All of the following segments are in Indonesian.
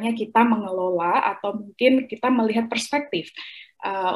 caranya kita mengelola atau mungkin kita melihat perspektif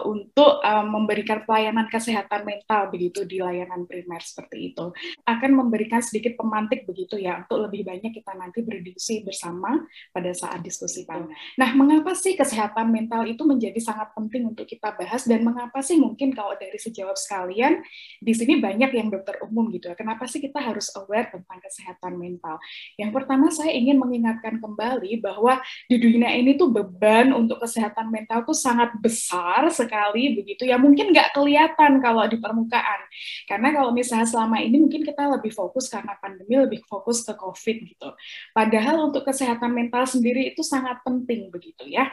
untuk memberikan pelayanan kesehatan mental begitu di layanan primer seperti itu. Akan memberikan sedikit pemantik begitu ya untuk lebih banyak kita nanti berdiskusi bersama pada saat diskusi panel. Nah, mengapa sih kesehatan mental itu menjadi sangat penting untuk kita bahas dan mengapa sih mungkin kalau dari sejawat sekalian di sini banyak yang dokter umum gitu ya. Kenapa sih kita harus aware tentang kesehatan mental? Yang pertama saya ingin mengingatkan kembali bahwa di dunia ini tuh beban untuk kesehatan mental tuh sangat besar sekali begitu ya, mungkin nggak kelihatan kalau di permukaan karena kalau misalnya selama ini mungkin kita lebih fokus karena pandemi lebih fokus ke COVID gitu, padahal untuk kesehatan mental sendiri itu sangat penting begitu ya,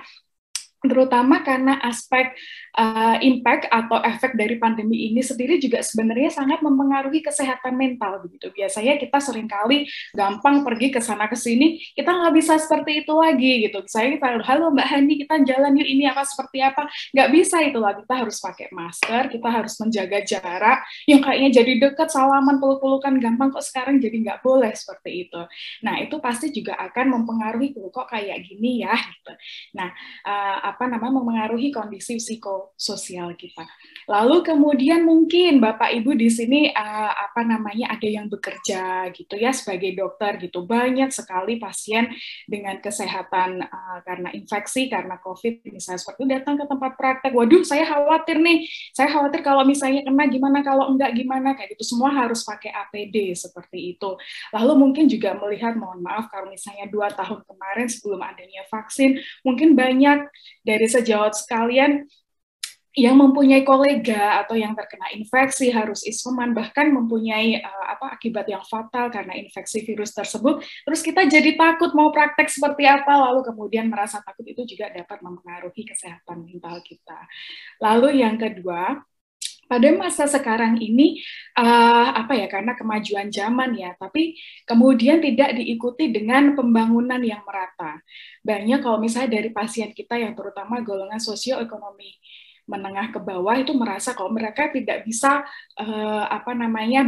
terutama karena aspek impact atau efek dari pandemi ini sendiri juga sebenarnya sangat mempengaruhi kesehatan mental begitu. Biasanya kita seringkali gampang pergi ke sana ke sini, kita nggak bisa seperti itu lagi gitu. Saya kita, halo Mbak Hani, kita jalan yuk ini apa seperti apa? Nggak bisa itu lagi. Kita harus pakai masker, kita harus menjaga jarak. Yang kayaknya jadi dekat, salaman, peluk-pelukan gampang kok sekarang jadi nggak boleh seperti itu. Nah itu pasti juga akan mempengaruhi kok kayak gini ya. Gitu. Nah mempengaruhi kondisi psikososial kita. Lalu kemudian mungkin Bapak Ibu di sini ada yang bekerja gitu ya sebagai dokter gitu. Banyak sekali pasien dengan kesehatan karena infeksi karena COVID misalnya seperti datang ke tempat praktek. Waduh, saya khawatir nih. Saya khawatir kalau misalnya kena gimana, kalau enggak gimana kayak gitu. Semua harus pakai APD seperti itu. Lalu mungkin juga melihat mohon maaf kalau misalnya 2 tahun kemarin sebelum adanya vaksin, mungkin banyak dari sejawat sekalian yang mempunyai kolega atau yang terkena infeksi harus isoman, bahkan mempunyai akibat yang fatal karena infeksi virus tersebut, terus kita jadi takut mau praktek seperti apa, lalu kemudian merasa takut itu juga dapat mempengaruhi kesehatan mental kita. Lalu yang kedua, pada masa sekarang ini karena kemajuan zaman ya, tapi kemudian tidak diikuti dengan pembangunan yang merata. Banyak kalau misalnya dari pasien kita yang terutama golongan sosioekonomi menengah ke bawah itu merasa kalau mereka tidak bisa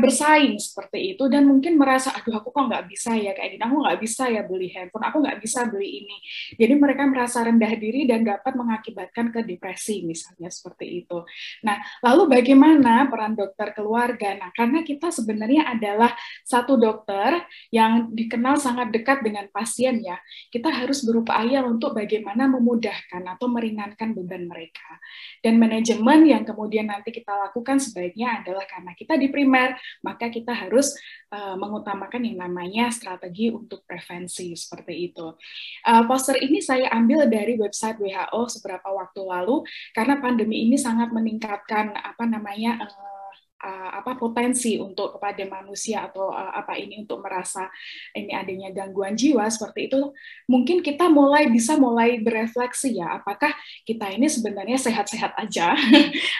bersaing seperti itu dan mungkin merasa aduh aku kok nggak bisa ya kayak gini, aku nggak bisa ya beli handphone, aku nggak bisa beli ini. Jadi mereka merasa rendah diri dan dapat mengakibatkan ke depresi misalnya seperti itu. Nah, lalu bagaimana peran dokter keluarga? Nah, karena kita sebenarnya adalah satu dokter yang dikenal sangat dekat dengan pasien ya, kita harus berupaya untuk bagaimana memudahkan atau meringankan beban mereka. Dan manajemen yang kemudian nanti kita lakukan sebaiknya adalah karena kita di primer, maka kita harus mengutamakan yang namanya strategi untuk prevensi seperti itu. Poster ini saya ambil dari website WHO beberapa waktu lalu karena pandemi ini sangat meningkatkan potensi untuk kepada manusia atau untuk merasa ini adanya gangguan jiwa seperti itu, mungkin kita bisa mulai berefleksi ya, apakah kita ini sebenarnya sehat-sehat aja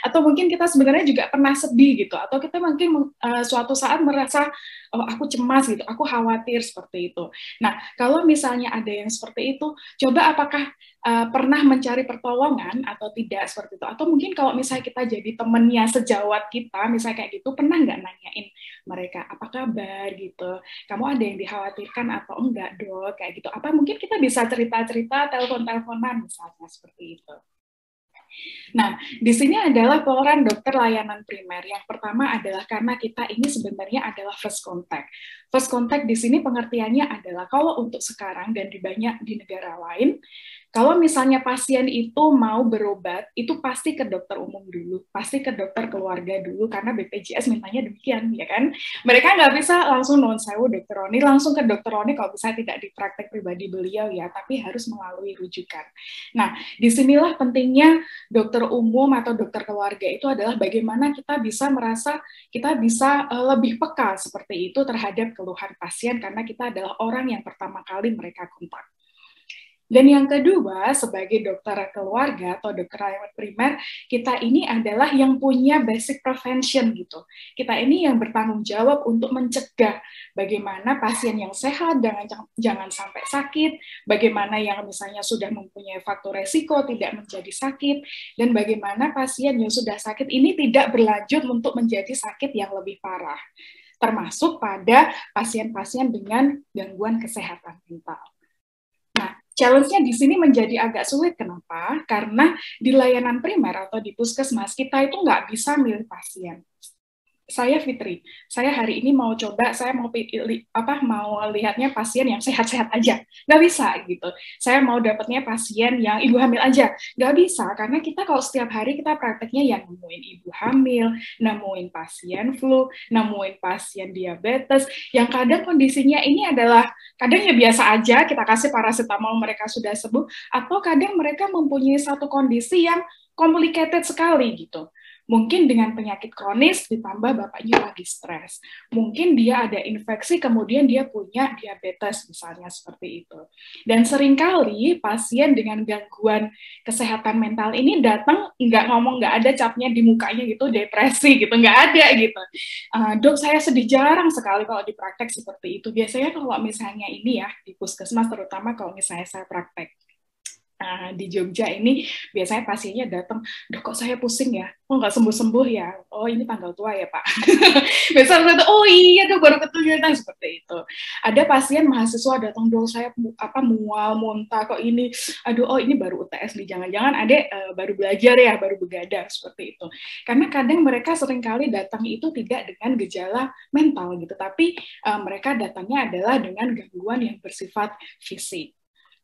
atau mungkin kita sebenarnya juga pernah sedih gitu, atau kita mungkin suatu saat merasa oh aku cemas gitu, aku khawatir seperti itu. Nah, kalau misalnya ada yang seperti itu, coba apakah pernah mencari pertolongan atau tidak seperti itu, atau mungkin kalau misalnya kita jadi temennya sejawat kita misalnya kayak gitu, pernah nggak nanyain mereka apa kabar gitu, kamu ada yang dikhawatirkan atau enggak dok kayak gitu, apa mungkin kita bisa cerita-cerita telepon-teleponan misalnya seperti itu. Nah, di sini adalah peran dokter layanan primer. Yang pertama adalah karena kita ini sebenarnya adalah first contact. First contact di sini pengertiannya adalah kalau untuk sekarang dan di banyak di negara lain, kalau misalnya pasien itu mau berobat, itu pasti ke dokter umum dulu, pasti ke dokter keluarga dulu, karena BPJS mintanya demikian, ya kan? Mereka nggak bisa langsung non sewu dokter Roni, langsung ke dokter Roni kalau bisa tidak di praktek pribadi beliau ya, tapi harus melalui rujukan. Nah, disinilah pentingnya dokter umum atau dokter keluarga itu adalah bagaimana kita bisa merasa kita bisa lebih peka seperti itu terhadap keluhan pasien, karena kita adalah orang yang pertama kali mereka kontak. Dan yang kedua, sebagai dokter keluarga atau dokter layanan primer, kita ini adalah yang punya basic prevention gitu. Kita ini yang bertanggung jawab untuk mencegah bagaimana pasien yang sehat jangan sampai sakit, bagaimana yang misalnya sudah mempunyai faktor resiko tidak menjadi sakit, dan bagaimana pasien yang sudah sakit ini tidak berlanjut untuk menjadi sakit yang lebih parah, termasuk pada pasien-pasien dengan gangguan kesehatan mental. challenge-nya di sini menjadi agak sulit. Kenapa? Karena di layanan primer atau di puskesmas, kita itu nggak bisa milih pasien. Saya Fitri, saya hari ini mau coba, saya mau mau lihatnya pasien yang sehat-sehat aja, nggak bisa gitu. Saya mau dapatnya pasien yang ibu hamil aja, nggak bisa karena kita kalau setiap hari kita prakteknya yang nemuin ibu hamil, nemuin pasien flu, nemuin pasien diabetes, yang kadang kondisinya ini adalah kadang ya biasa aja, kita kasih paracetamol mereka sudah sembuh, atau kadang mereka mempunyai satu kondisi yang complicated sekali gitu. Mungkin dengan penyakit kronis ditambah bapaknya lagi stres. Mungkin dia ada infeksi, kemudian dia punya diabetes, misalnya seperti itu. Dan seringkali pasien dengan gangguan kesehatan mental ini datang nggak ngomong, nggak ada capnya di mukanya gitu, depresi gitu, nggak ada gitu. Dok, saya sedih, jarang sekali kalau di praktek seperti itu. Biasanya kalau misalnya ini ya, di puskesmas terutama kalau misalnya saya praktek. Di Jogja ini biasanya pasiennya datang, dok kok saya pusing ya, oh nggak sembuh-sembuh ya, oh ini tanggal tua ya Pak. Misalnya, oh iya dok baru ketemu, seperti itu. Ada pasien mahasiswa datang, dok saya mual, muntah kok ini, aduh oh ini baru UTS nih, jangan-jangan adek baru belajar ya, baru begadang, seperti itu. Karena kadang mereka seringkali datang itu tidak dengan gejala mental gitu, tapi mereka datangnya adalah dengan gangguan yang bersifat fisik.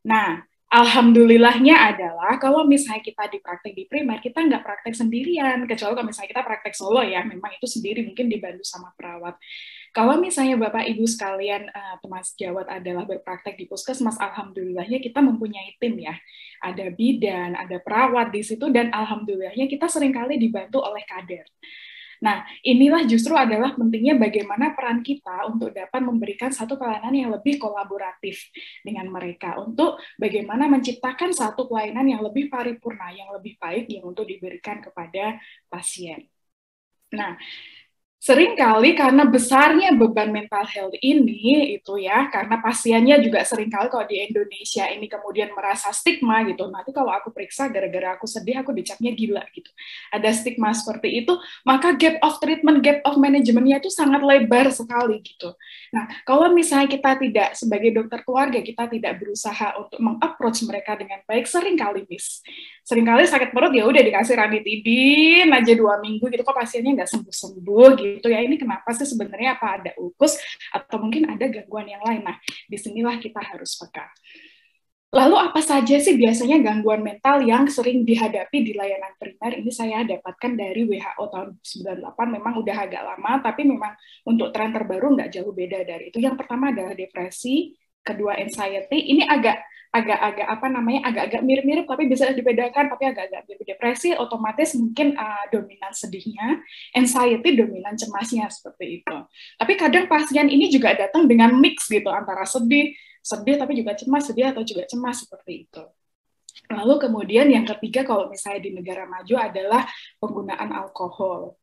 Nah, alhamdulillahnya adalah kalau misalnya kita di praktek di primer, kita nggak praktek sendirian, kecuali kalau misalnya kita praktek solo ya, memang itu sendiri mungkin dibantu sama perawat. Kalau misalnya Bapak Ibu sekalian teman sejawat adalah berpraktek di puskesmas, alhamdulillahnya kita mempunyai tim ya. Ada bidan, ada perawat di situ, dan alhamdulillahnya kita seringkali dibantu oleh kader. Nah, inilah justru adalah pentingnya bagaimana peran kita untuk dapat memberikan satu pelayanan yang lebih kolaboratif dengan mereka, untuk bagaimana menciptakan satu pelayanan yang lebih paripurna, yang lebih baik, yang untuk diberikan kepada pasien. Nah, seringkali karena besarnya beban mental health ini itu ya, karena pasiennya juga seringkali kalau di Indonesia ini kemudian merasa stigma gitu. Nanti kalau aku periksa gara-gara aku sedih aku dicapnya gila gitu. Ada stigma seperti itu, maka gap of treatment, gap of manajemennya itu sangat lebar sekali gitu. Nah, kalau misalnya kita tidak sebagai dokter keluarga kita tidak berusaha untuk mengapproach mereka dengan baik, seringkali miss. Seringkali sakit perut ya udah dikasih ranitidin aja 2 minggu gitu, kok pasiennya nggak sembuh-sembuh gitu ya, ini kenapa sih sebenarnya, apa ada ulkus atau mungkin ada gangguan yang lain. Nah, disinilah kita harus peka. Lalu apa saja sih biasanya gangguan mental yang sering dihadapi di layanan primer? Ini saya dapatkan dari WHO tahun 98, memang udah agak lama, tapi memang untuk tren terbaru nggak jauh beda dari itu. Yang pertama adalah depresi, kedua anxiety, ini agak-agak mirip-mirip tapi bisa dibedakan, tapi agak-agak mirip. Depresi otomatis mungkin dominan sedihnya, anxiety dominan cemasnya, seperti itu. Tapi kadang pasien ini juga datang dengan mix gitu, antara sedih tapi juga cemas, sedih atau juga cemas, seperti itu. Lalu kemudian yang ketiga kalau misalnya di negara maju adalah penggunaan alkohol.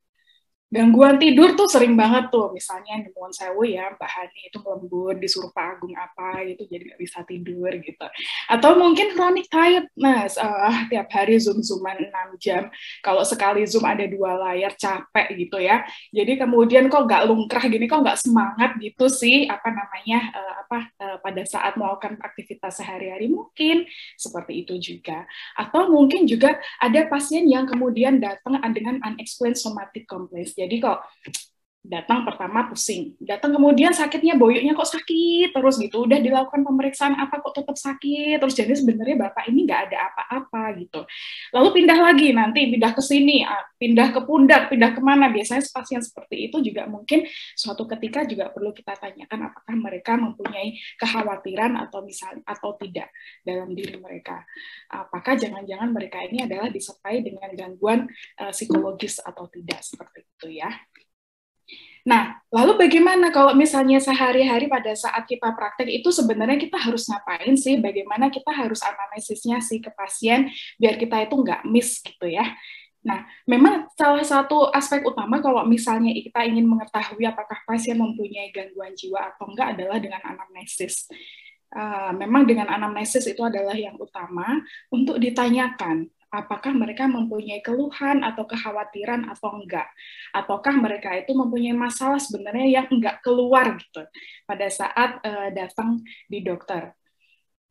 Gangguan tidur tuh sering banget tuh, misalnya di Nuwun Sewu ya, Mbak Hani itu lembur, disuruh Pak Agung apa gitu, jadi nggak bisa tidur gitu. Atau mungkin chronic tiredness, tiap hari zoom-zooman 6 jam, kalau sekali zoom ada 2 layar, capek gitu ya. Jadi kemudian kok nggak lungkrah gini, kok nggak semangat gitu sih, pada saat melakukan aktivitas sehari-hari, mungkin seperti itu juga. Atau mungkin juga ada pasien yang kemudian datang dengan unexplained somatic complaints. Jadi kok datang pertama pusing, datang kemudian sakitnya, boyoknya kok sakit terus gitu, udah dilakukan pemeriksaan apa kok tetap sakit terus, jadi sebenarnya bapak ini nggak ada apa-apa gitu. Lalu pindah lagi, nanti pindah ke sini, pindah ke pundak, pindah kemana, biasanya pasien seperti itu juga mungkin suatu ketika juga perlu kita tanyakan apakah mereka mempunyai kekhawatiran atau misalnya atau tidak dalam diri mereka, apakah jangan-jangan mereka ini adalah disertai dengan gangguan psikologis atau tidak, seperti itu ya. Nah, lalu bagaimana kalau misalnya sehari-hari pada saat kita praktek itu sebenarnya kita harus ngapain sih? Bagaimana kita harus analisisnya sih ke pasien biar kita itu nggak miss gitu ya. Nah, memang salah satu aspek utama kalau misalnya kita ingin mengetahui apakah pasien mempunyai gangguan jiwa atau enggak adalah dengan anamnesis. Memang dengan anamnesis itu adalah yang utama untuk ditanyakan apakah mereka mempunyai keluhan atau kekhawatiran atau enggak, ataukah mereka itu mempunyai masalah sebenarnya yang enggak keluar gitu pada saat datang di dokter.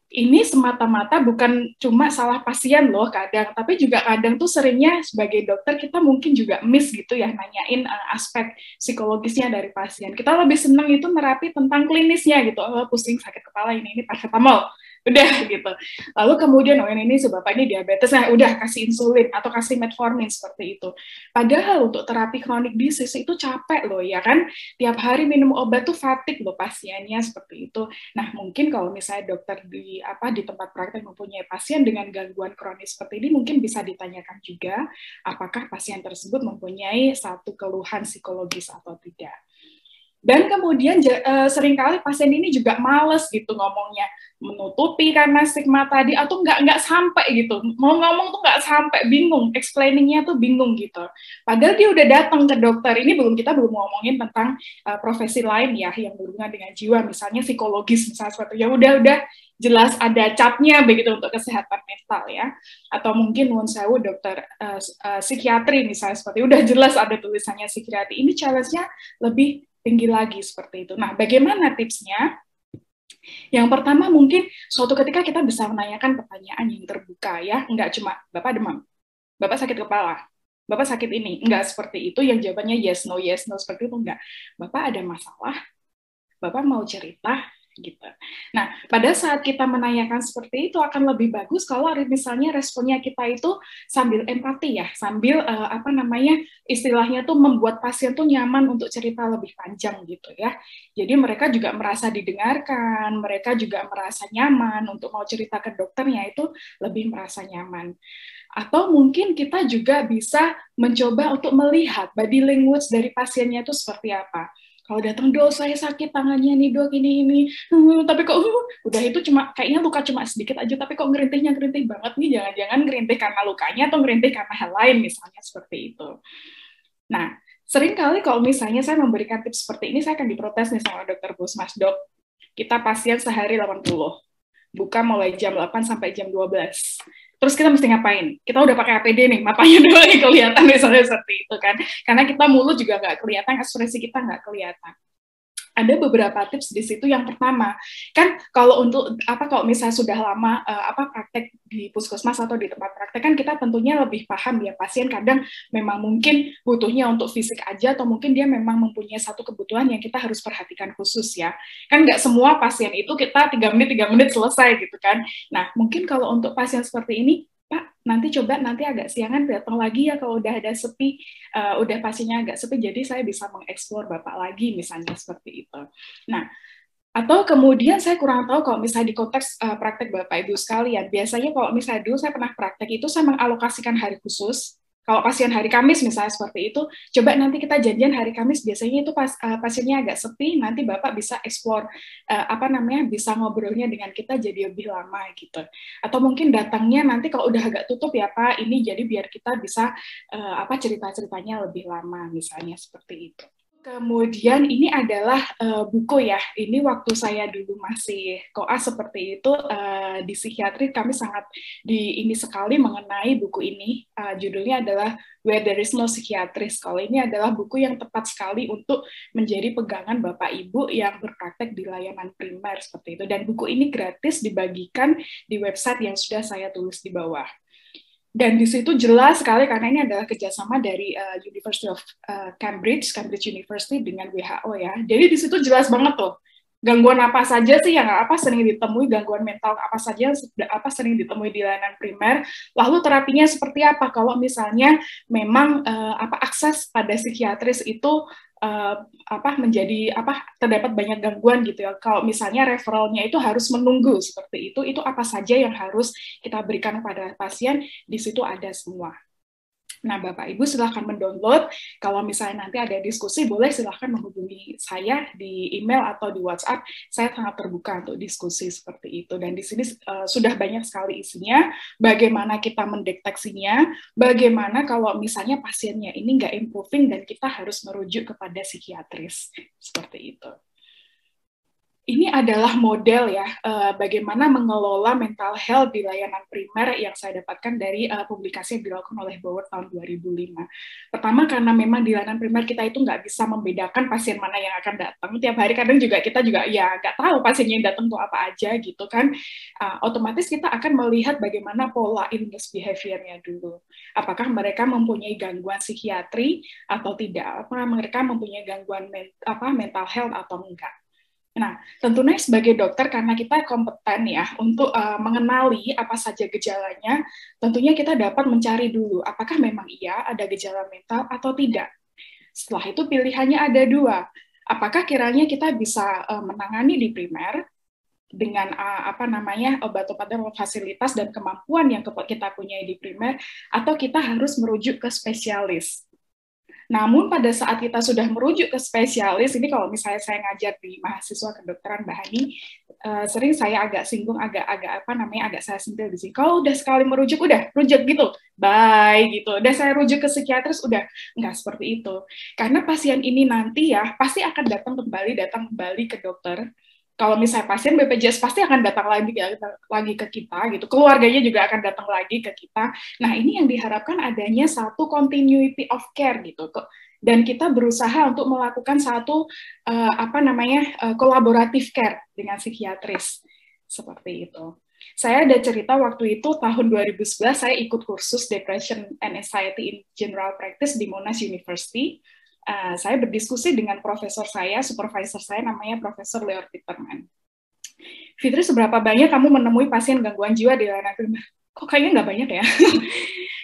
ini semata-mata bukan cuma salah pasien loh kadang, tapi juga kadang tuh seringnya sebagai dokter kita mungkin juga miss gitu ya nanyain aspek psikologisnya dari pasien. Kita lebih senang itu nerapi tentang klinisnya gitu, oh, pusing sakit kepala ini paracetamol, udah gitu. Lalu kemudian oh ini sebabnya ini diabetes, nah udah kasih insulin atau kasih metformin seperti itu. Padahal untuk terapi kronik disease itu capek loh ya kan, tiap hari minum obat tuh fatigue loh pasiennya seperti itu. Nah, mungkin kalau misalnya dokter di tempat praktek mempunyai pasien dengan gangguan kronis seperti ini, mungkin bisa ditanyakan juga apakah pasien tersebut mempunyai satu keluhan psikologis atau tidak. Dan kemudian seringkali pasien ini juga males gitu ngomongnya, menutupi karena stigma tadi, atau nggak sampai gitu, mau ngomong tuh nggak sampai, bingung, explainingnya tuh bingung gitu. Padahal dia udah datang ke dokter, ini kita belum ngomongin tentang profesi lain ya yang berhubungan dengan jiwa, misalnya psikologis misalnya seperti ya udah jelas ada capnya begitu untuk kesehatan mental ya, atau mungkin nuwun sewu dokter psikiatri misalnya seperti udah jelas ada tulisannya psikiatri, ini challenge-nya lebih tinggi lagi seperti itu. Nah, bagaimana tipsnya? Yang pertama mungkin suatu ketika kita bisa menanyakan pertanyaan yang terbuka ya, enggak cuma Bapak demam, Bapak sakit kepala, Bapak sakit ini, enggak seperti itu yang jawabannya yes no seperti itu, enggak. Bapak ada masalah, Bapak mau cerita gitu. Nah, pada saat kita menanyakan seperti itu akan lebih bagus kalau misalnya responnya kita itu sambil empati ya, sambil istilahnya tuh membuat pasien tuh nyaman untuk cerita lebih panjang gitu ya. Jadi mereka juga merasa didengarkan, mereka juga merasa nyaman untuk mau cerita ke dokternya itu lebih merasa nyaman. Atau mungkin kita juga bisa mencoba untuk melihat body language dari pasiennya itu seperti apa. Kalau datang, dok saya sakit tangannya nih dok ini, tapi kok udah itu cuma kayaknya luka cuma sedikit aja, tapi kok ngerintih banget nih, jangan-jangan ngerintih karena lukanya atau ngerintih karena hal lain misalnya seperti itu. Nah, sering kali kalau misalnya saya memberikan tips seperti ini, saya akan diprotes nih sama dokter Busmas, dok, kita pasien sehari 80, buka mulai jam 8 sampai jam 12. Terus kita mesti ngapain? Kita udah pakai APD nih, matanya dulu nih kelihatan misalnya seperti itu kan. Karena kita mulut juga nggak kelihatan, ekspresi kita nggak kelihatan. Ada beberapa tips di situ. Yang pertama, kan kalau misalnya sudah lama praktek di puskesmas atau di tempat praktek kan kita tentunya lebih paham ya, pasien kadang memang mungkin butuhnya untuk fisik aja atau mungkin dia memang mempunyai satu kebutuhan yang kita harus perhatikan khusus ya. Kan nggak semua pasien itu kita 3 menit selesai gitu kan. Nah, mungkin kalau untuk pasien seperti ini, Pak, nanti agak siangan datang lagi ya kalau udah ada sepi, udah pasiennya agak sepi, jadi saya bisa mengeksplor Bapak lagi, misalnya seperti itu. Nah, atau kemudian saya kurang tahu kalau misalnya di konteks praktek Bapak Ibu sekalian, biasanya kalau misalnya dulu saya pernah praktek itu saya mengalokasikan hari khusus. Kalau pasien hari Kamis misalnya seperti itu, coba nanti kita janjian hari Kamis, biasanya itu pasiennya agak sepi, nanti Bapak bisa explore bisa ngobrolnya dengan kita jadi lebih lama gitu. Atau mungkin datangnya nanti kalau udah agak tutup ya Pak, ini jadi biar kita bisa cerita-ceritanya lebih lama misalnya seperti itu. Kemudian ini adalah buku ya. Ini waktu saya dulu masih koas seperti itu di psikiatri kami sangat ini sekali mengenai buku ini. Judulnya adalah Where There Is No Psychiatrist. Kalau ini adalah buku yang tepat sekali untuk menjadi pegangan Bapak Ibu yang berpraktek di layanan primer seperti itu. Dan buku ini gratis dibagikan di website yang sudah saya tulis di bawah. Dan di situ jelas sekali karena ini adalah kerjasama dari University of Cambridge University dengan WHO ya. Jadi di situ jelas banget tuh gangguan apa saja sih yang sering ditemui, gangguan mental apa saja sering ditemui di layanan primer, lalu terapinya seperti apa kalau misalnya memang akses pada psikiatris itu terdapat banyak gangguan gitu ya. Kalau misalnya referralnya itu harus menunggu seperti itu apa saja yang harus kita berikan kepada pasien, di situ ada semua. Nah, Bapak Ibu silahkan mendownload. Kalau misalnya nanti ada diskusi, boleh silahkan menghubungi saya di email atau di WhatsApp. Saya sangat terbuka untuk diskusi seperti itu. Dan di sini sudah banyak sekali isinya, bagaimana kita mendeteksinya, bagaimana kalau misalnya pasiennya ini nggak improving dan kita harus merujuk kepada psikiatris. Seperti itu. Ini adalah model ya, bagaimana mengelola mental health di layanan primer yang saya dapatkan dari publikasi yang dilakukan oleh Bauer tahun 2005. Pertama, karena memang di layanan primer kita itu nggak bisa membedakan pasien mana yang akan datang. Tiap hari kadang juga kita juga ya nggak tahu pasiennya yang datang tuh apa aja gitu kan. Otomatis kita akan melihat bagaimana pola illness behavior-nya dulu. Apakah mereka mempunyai gangguan psikiatri atau tidak? Apakah mereka mempunyai gangguan mental health atau enggak? Nah, tentunya sebagai dokter, karena kita kompeten ya untuk mengenali apa saja gejalanya, tentunya kita dapat mencari dulu apakah memang iya ada gejala mental atau tidak. Setelah itu pilihannya ada dua. Apakah kiranya kita bisa menangani di primer dengan obat-obat dan fasilitas dan kemampuan yang kita punya di primer, atau kita harus merujuk ke spesialis. Namun pada saat kita sudah merujuk ke spesialis, ini kalau misalnya saya ngajar di mahasiswa kedokteran Mbak Hani, sering saya agak singgung, agak saya sentil di sini. Kalau udah sekali merujuk, udah rujuk gitu, bye gitu. Udah saya rujuk ke psikiatris, udah nggak seperti itu. Karena pasien ini nanti ya pasti akan datang kembali ke dokter. Kalau misalnya pasien BPJS pasti akan datang lagi ke kita gitu, keluarganya juga akan datang lagi ke kita. Nah, ini yang diharapkan adanya satu continuity of care gitu, dan kita berusaha untuk melakukan satu kolaboratif care dengan psikiatris seperti itu. Saya ada cerita waktu itu tahun 2011 saya ikut kursus Depression and Anxiety in General Practice di Monash University. Saya berdiskusi dengan profesor saya, supervisor saya namanya Profesor Leo Peterman. Fitri, seberapa banyak kamu menemui pasien gangguan jiwa di layanan primer? Kok kayaknya nggak banyak ya?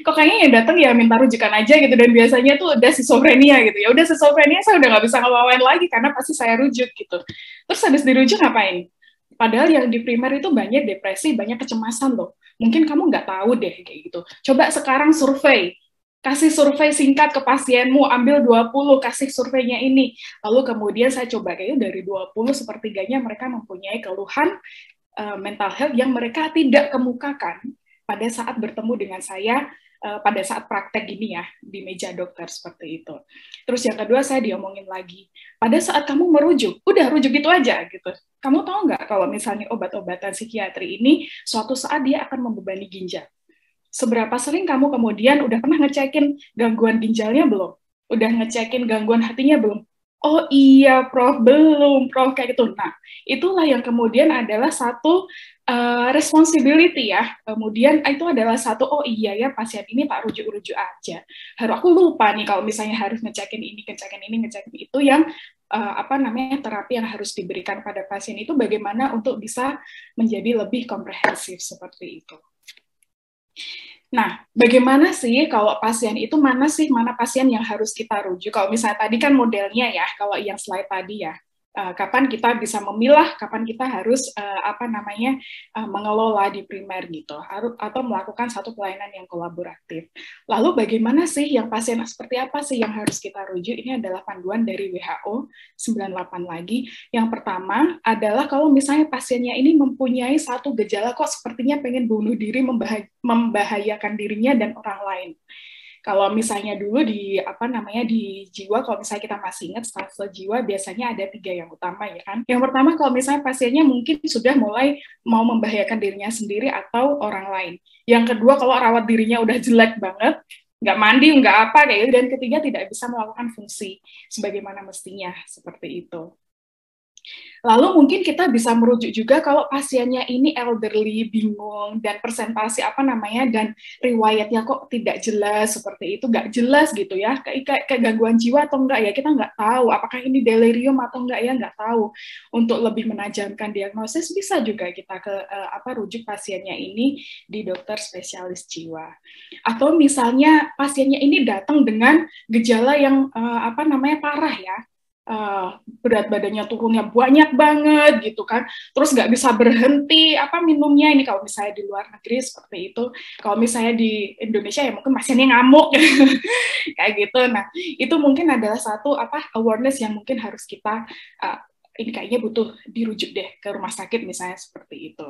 Kok kayaknya yang datang ya minta rujukan aja gitu, dan biasanya tuh udah schizophrenia gitu. Ya udah schizophrenia saya udah nggak bisa ngelawan lagi karena pasti saya rujuk gitu. Terus habis dirujuk ngapain? Padahal yang di primer itu banyak depresi, banyak kecemasan loh. Mungkin kamu nggak tahu deh kayak gitu. Coba sekarang survei. Kasih survei singkat ke pasienmu, ambil 20, kasih surveinya ini. Lalu kemudian saya coba kayaknya dari 20, sepertiganya mereka mempunyai keluhan mental health yang mereka tidak kemukakan pada saat bertemu dengan saya, pada saat praktek gini ya, di meja dokter seperti itu. Terus yang kedua saya diomongin lagi, pada saat kamu merujuk, udah rujuk gitu aja gitu. Kamu tahu nggak kalau misalnya obat-obatan psikiatri ini suatu saat dia akan membebani ginjal. Seberapa sering kamu kemudian udah pernah ngecekin gangguan ginjalnya belum? Udah ngecekin gangguan hatinya belum? Oh iya, Prof, belum, Prof, kayak gitu. Nah, itulah yang kemudian adalah satu responsibility ya. Kemudian itu adalah satu, oh iya ya, pasien ini tak rujuk-rujuk aja. Harus aku lupa nih kalau misalnya harus ngecekin ini, ngecekin itu yang terapi yang harus diberikan pada pasien itu bagaimana untuk bisa menjadi lebih komprehensif seperti itu. Nah, bagaimana sih kalau pasien itu mana pasien yang harus kita rujuk? Kalau misalnya tadi kan modelnya ya, kalau yang slide tadi ya, kapan kita bisa memilah, kapan kita harus mengelola di primer gitu, atau melakukan satu pelayanan yang kolaboratif. Lalu bagaimana sih yang pasien seperti apa sih yang harus kita rujuk? Ini adalah panduan dari WHO 98 lagi. Yang pertama adalah kalau misalnya pasiennya ini mempunyai satu gejala kok sepertinya pengen bunuh diri, membahayakan dirinya dan orang lain. Kalau misalnya dulu di jiwa, kalau misalnya kita masih ingat stase jiwa biasanya ada 3 yang utama ya kan. Yang pertama kalau misalnya pasiennya mungkin sudah mulai mau membahayakan dirinya sendiri atau orang lain. Yang kedua kalau rawat dirinya udah jelek banget, nggak mandi, nggak apa kayak gitu. Dan ketiga tidak bisa melakukan fungsi sebagaimana mestinya seperti itu. Lalu mungkin kita bisa merujuk juga kalau pasiennya ini elderly, bingung, dan presentasi dan riwayatnya kok tidak jelas seperti itu, nggak jelas gitu ya, kayak gangguan jiwa atau enggak ya, kita nggak tahu, apakah ini delirium atau enggak ya, nggak tahu. Untuk lebih menajamkan diagnosis, bisa juga kita rujuk pasiennya ini di dokter spesialis jiwa. Atau misalnya pasiennya ini datang dengan gejala yang parah ya, berat badannya turunnya banyak banget gitu kan, terus nggak bisa berhenti minumnya. Ini kalau misalnya di luar negeri seperti itu, kalau misalnya di Indonesia ya mungkin pasiennya ngamuk kayak gitu. Nah itu mungkin adalah satu awareness yang mungkin harus kita ini kayaknya butuh dirujuk deh ke rumah sakit misalnya seperti itu.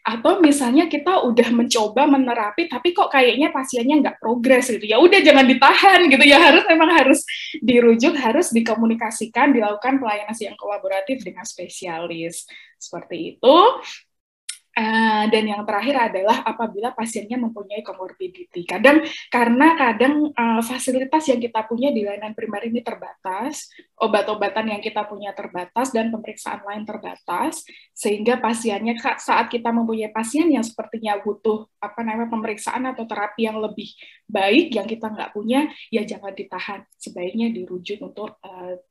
Atau misalnya kita udah mencoba menerapi tapi kok kayaknya pasiennya nggak progres gitu. Ya udah jangan ditahan gitu ya, memang harus dirujuk, harus dikomunikasikan, dilakukan pelayanan yang kolaboratif dengan spesialis. Seperti itu. Dan yang terakhir adalah apabila pasiennya mempunyai komorbiditi. Kadang fasilitas yang kita punya di layanan primer ini terbatas, obat-obatan yang kita punya terbatas, dan pemeriksaan lain terbatas, sehingga pasiennya saat kita mempunyai pasien yang sepertinya butuh pemeriksaan atau terapi yang lebih baik yang kita nggak punya, ya jangan ditahan, sebaiknya dirujuk untuk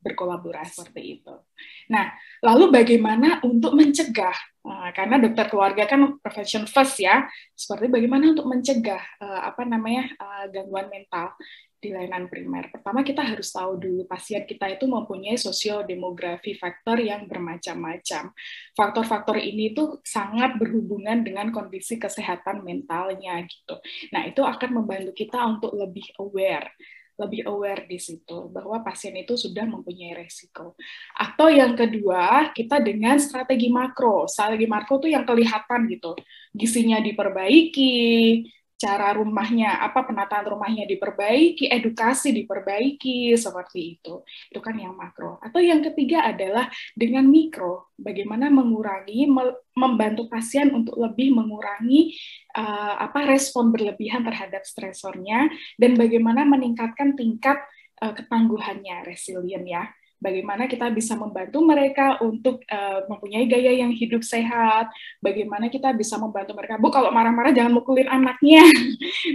berkolaborasi seperti itu. Nah, lalu bagaimana untuk mencegah? Karena dokter keluarga kan prevention first ya, seperti bagaimana untuk mencegah gangguan mental di layanan primer. Pertama kita harus tahu dulu pasien kita itu mempunyai sosiodemografi faktor yang bermacam-macam. Faktor-faktor ini tuh sangat berhubungan dengan kondisi kesehatan mentalnya gitu. Nah, itu akan membantu kita untuk lebih aware di situ bahwa pasien itu sudah mempunyai resiko. Atau yang kedua, kita dengan strategi makro. Strategi makro itu yang kelihatan gitu. Gizinya diperbaiki, cara rumahnya, penataan rumahnya diperbaiki, edukasi diperbaiki, seperti itu. Itu kan yang makro. Atau yang ketiga adalah dengan mikro, bagaimana membantu pasien untuk lebih mengurangi respon berlebihan terhadap stresornya, dan bagaimana meningkatkan tingkat ketangguhannya, resilient ya. Bagaimana kita bisa membantu mereka untuk mempunyai gaya yang hidup sehat, bagaimana kita bisa membantu mereka, Bu, kalau marah-marah jangan mukulin anaknya,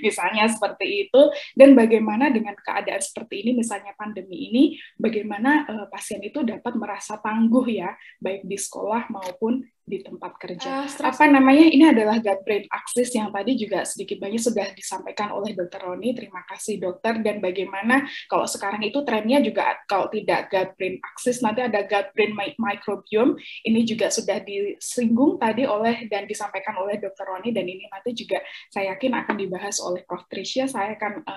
misalnya seperti itu, dan bagaimana dengan keadaan seperti ini, misalnya pandemi ini, bagaimana pasien itu dapat merasa tangguh ya, baik di sekolah maupun di tempat kerja. Ini adalah gut-brain axis yang tadi juga sedikit banyak sudah disampaikan oleh Dr. Roni. Terima kasih dokter. Dan bagaimana kalau sekarang itu trennya juga kalau tidak gut-brain axis, nanti ada gut-brain microbiome. Ini juga sudah disinggung tadi dan disampaikan oleh Dr. Roni, dan ini nanti juga saya yakin akan dibahas oleh Prof. Tricia. Saya akan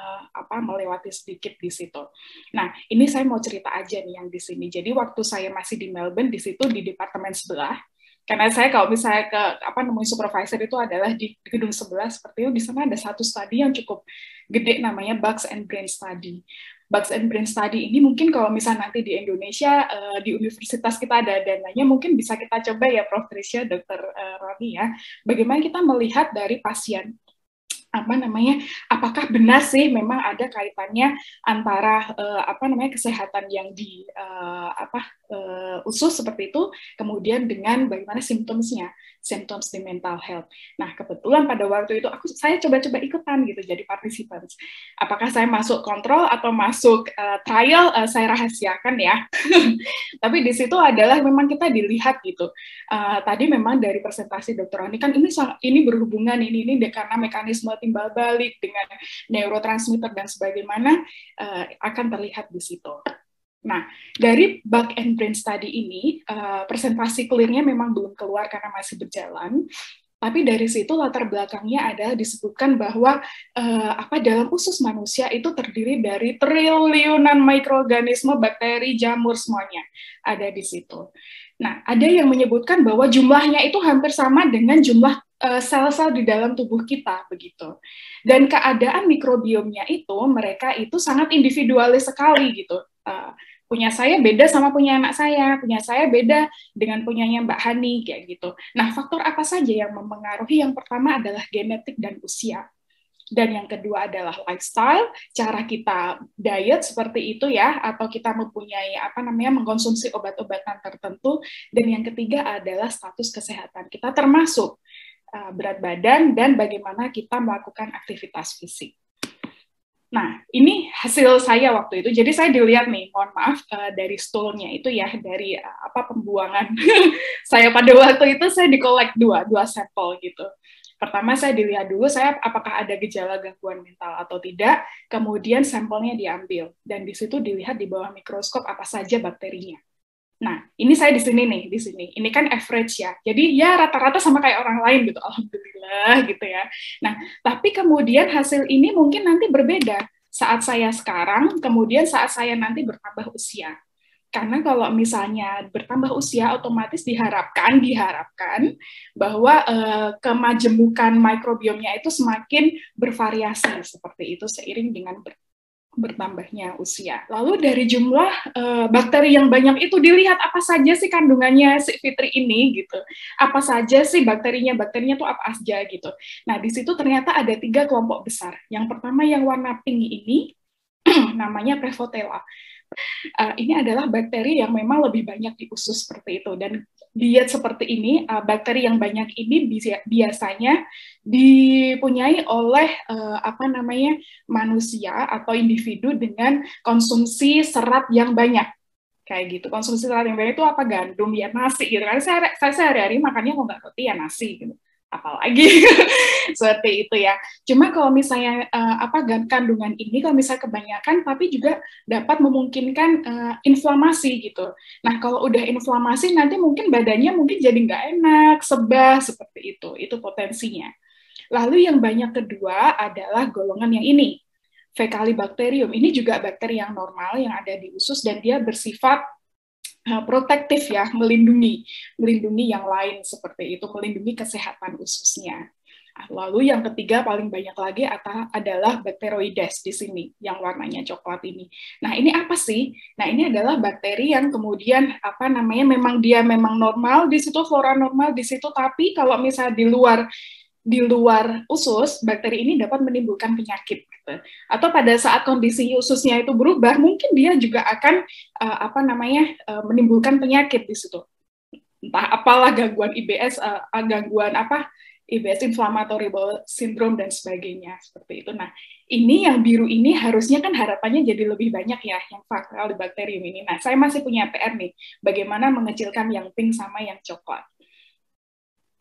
melewati sedikit di situ. Nah, ini saya mau cerita aja nih yang di sini. Jadi waktu saya masih di Melbourne, di situ di departemen sebelah, karena saya kalau misalnya supervisor itu adalah di gedung sebelah seperti itu, di sana ada satu studi yang cukup gede namanya Bugs and Brain Study. Bugs and Brain Study ini mungkin kalau misalnya nanti di Indonesia di universitas kita ada dananya, mungkin bisa kita coba ya Prof. Tricia, Dr. Roni ya. Bagaimana kita melihat dari pasien apakah benar sih memang ada kaitannya antara kesehatan yang di usus seperti itu, kemudian dengan bagaimana simptomsnya, symptoms di mental health. Nah, kebetulan pada waktu itu saya coba-coba ikutan gitu jadi participants. Apakah saya masuk kontrol atau masuk trial, saya rahasiakan ya. Tapi di situ adalah memang kita dilihat gitu. Tadi memang dari presentasi Dr. Roni kan ini berhubungan ini karena mekanisme timbal balik dengan neurotransmitter dan sebagaimana akan terlihat di situ. Nah, dari Bug and Brain Study ini, presentasi clear-nya memang belum keluar karena masih berjalan, tapi dari situ latar belakangnya adalah disebutkan bahwa dalam usus manusia itu terdiri dari triliunan mikroorganisme, bakteri, jamur, semuanya ada di situ. Nah, ada yang menyebutkan bahwa jumlahnya itu hampir sama dengan jumlah sel-sel di dalam tubuh kita, begitu. Dan keadaan mikrobiomnya itu, mereka itu sangat individualis sekali, gitu. Punya saya beda sama punya anak punya saya beda dengan punyanya Mbak Hani, kayak gitu. Nah, faktor apa saja yang mempengaruhi? Yang pertama adalah genetik dan usia. Dan yang kedua adalah lifestyle, cara kita diet seperti itu ya, atau kita mempunyai mengkonsumsi obat-obatan tertentu. Dan yang ketiga adalah status kesehatan kita, termasuk berat badan dan bagaimana kita melakukan aktivitas fisik. Nah, ini hasil saya waktu itu. Jadi saya dilihat nih, mohon maaf, dari stoolnya itu ya, dari pembuangan. Saya pada waktu itu saya dikolek dua sampel gitu. Pertama saya dilihat dulu apakah ada gejala gangguan mental atau tidak, kemudian sampelnya diambil, dan di situ dilihat di bawah mikroskop apa saja bakterinya. Nah, ini saya di sini nih, di sini. Ini kan average ya. Jadi ya rata-rata sama kayak orang lain gitu. Alhamdulillah gitu ya. Nah, tapi kemudian hasil ini mungkin nanti berbeda saat saya sekarang, kemudian saat saya nanti bertambah usia. Karena kalau misalnya bertambah usia, otomatis diharapkan bahwa kemajemukan mikrobiomnya itu semakin bervariasi seperti itu seiring dengan bertambahnya usia. Lalu dari jumlah bakteri yang banyak itu dilihat apa saja sih kandungannya si Fitri ini gitu. Apa saja sih bakterinya tuh apa aja gitu. Nah di situ ternyata ada 3 kelompok besar. Yang pertama yang warna pink ini namanya Prevotella. Ini adalah bakteri yang memang lebih banyak di usus seperti itu. Dan diet seperti ini, bakteri yang banyak ini biasanya dipunyai oleh manusia atau individu dengan konsumsi serat yang banyak. Kayak gitu. Konsumsi serat yang banyak itu apa? Gandum, ya nasi gitu kan. Saya sehari-hari makannya kalau nggak roti ya nasi gitu. Apalagi seperti itu ya. Cuma kalau misalnya kandungan ini kalau misalnya kebanyakan tapi juga dapat memungkinkan inflamasi gitu. Nah kalau udah inflamasi nanti mungkin badannya mungkin jadi nggak enak, sebah seperti itu. Itu potensinya. Lalu yang banyak kedua adalah golongan yang ini, Fecalibacterium. Ini juga bakteri yang normal yang ada di usus dan dia bersifat protektif ya, melindungi yang lain seperti itu, melindungi kesehatan ususnya. Lalu yang ketiga paling banyak lagi adalah Bacteroides di sini, yang warnanya coklat ini. Nah ini apa sih? Nah ini adalah bakteri yang kemudian memang dia memang normal di situ, flora normal di situ, tapi kalau misalnya di luar usus, bakteri ini dapat menimbulkan penyakit. Gitu. Atau pada saat kondisi ususnya itu berubah, mungkin dia juga akan menimbulkan penyakit di situ. Entah apalah gangguan IBS, IBS inflammatory bowel syndrome dan sebagainya seperti itu. Nah, ini yang biru ini harusnya kan harapannya jadi lebih banyak ya yang Faecalibacterium ini. Nah, saya masih punya PR nih, bagaimana mengecilkan yang pink sama yang coklat.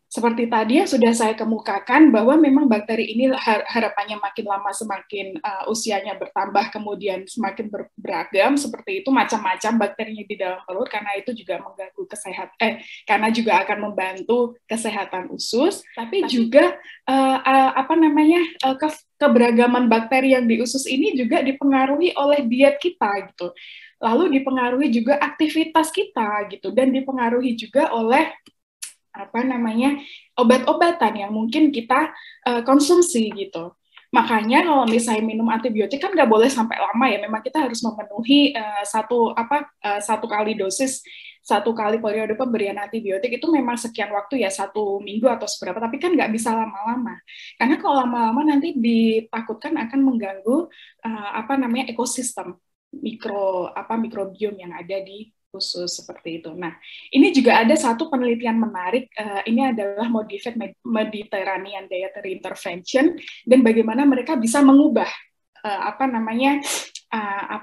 Seperti tadi yang sudah saya kemukakan bahwa memang bakteri ini harapannya makin lama semakin usianya bertambah, kemudian semakin beragam seperti itu, macam-macam bakterinya di dalam perut, karena itu juga mengganggu kesehatan, karena juga akan membantu kesehatan usus, tapi juga keberagaman bakteri yang di usus ini juga dipengaruhi oleh diet kita gitu. Lalu dipengaruhi juga aktivitas kita gitu, dan dipengaruhi juga oleh obat-obatan yang mungkin kita konsumsi gitu. Makanya kalau misalnya minum antibiotik kan nggak boleh sampai lama ya. Memang kita harus memenuhi satu kali dosis, satu kali periode pemberian antibiotik itu memang sekian waktu ya, 1 minggu atau seberapa. Tapi kan nggak bisa lama-lama. Karena kalau lama-lama nanti ditakutkan akan mengganggu ekosistem mikrobiom yang ada di khusus seperti itu. Nah, ini juga ada satu penelitian menarik. Ini adalah Modified Mediterranean Dietary Intervention dan bagaimana mereka bisa mengubah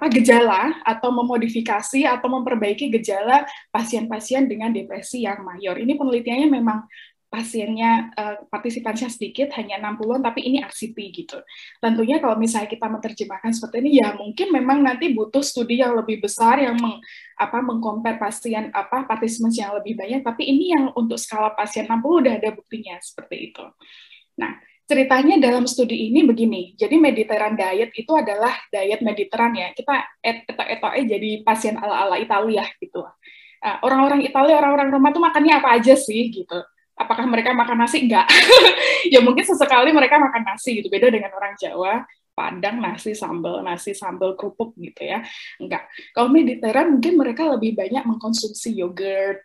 gejala atau memodifikasi atau memperbaiki gejala pasien-pasien dengan depresi yang mayor. Ini penelitiannya memang pasiennya partisipannya sedikit, hanya 60-an, tapi ini RCT gitu. Tentunya kalau misalnya kita menerjemahkan seperti ini, ya mungkin memang nanti butuh studi yang lebih besar yang mengcompare pasien participants yang lebih banyak, tapi ini yang untuk skala pasien 60 udah ada buktinya seperti itu. Nah, ceritanya dalam studi ini begini, jadi Mediterranean diet itu adalah diet Mediterranean ya, kita jadi pasien ala-ala Italia gitu. Orang-orang Italia, orang-orang Roma tuh makannya apa aja sih gitu. Apakah mereka makan nasi? Enggak. Ya mungkin sesekali mereka makan nasi gitu, beda dengan orang Jawa, Padang nasi sambal kerupuk gitu ya. Enggak. Kalau Mediterranean mungkin mereka lebih banyak mengkonsumsi yogurt,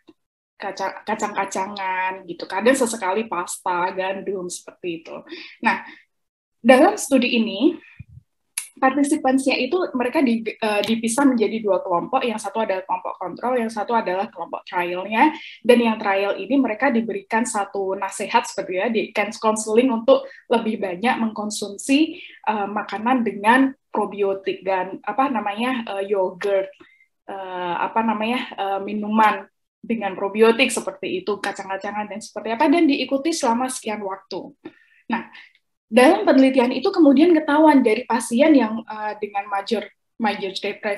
kacang-kacangan gitu. Kadang sesekali pasta, gandum seperti itu. Nah, dalam studi ini partisipannya itu mereka dipisah menjadi 2 kelompok, yang satu adalah kelompok kontrol, yang satu adalah kelompok trialnya, dan yang trial ini mereka diberikan satu nasihat seperti ya, di counseling untuk lebih banyak mengkonsumsi makanan dengan probiotik dan yogurt, minuman dengan probiotik seperti itu, kacang-kacangan dan seperti apa, dan diikuti selama sekian waktu. Nah, dalam penelitian itu kemudian ketahuan dari pasien yang dengan major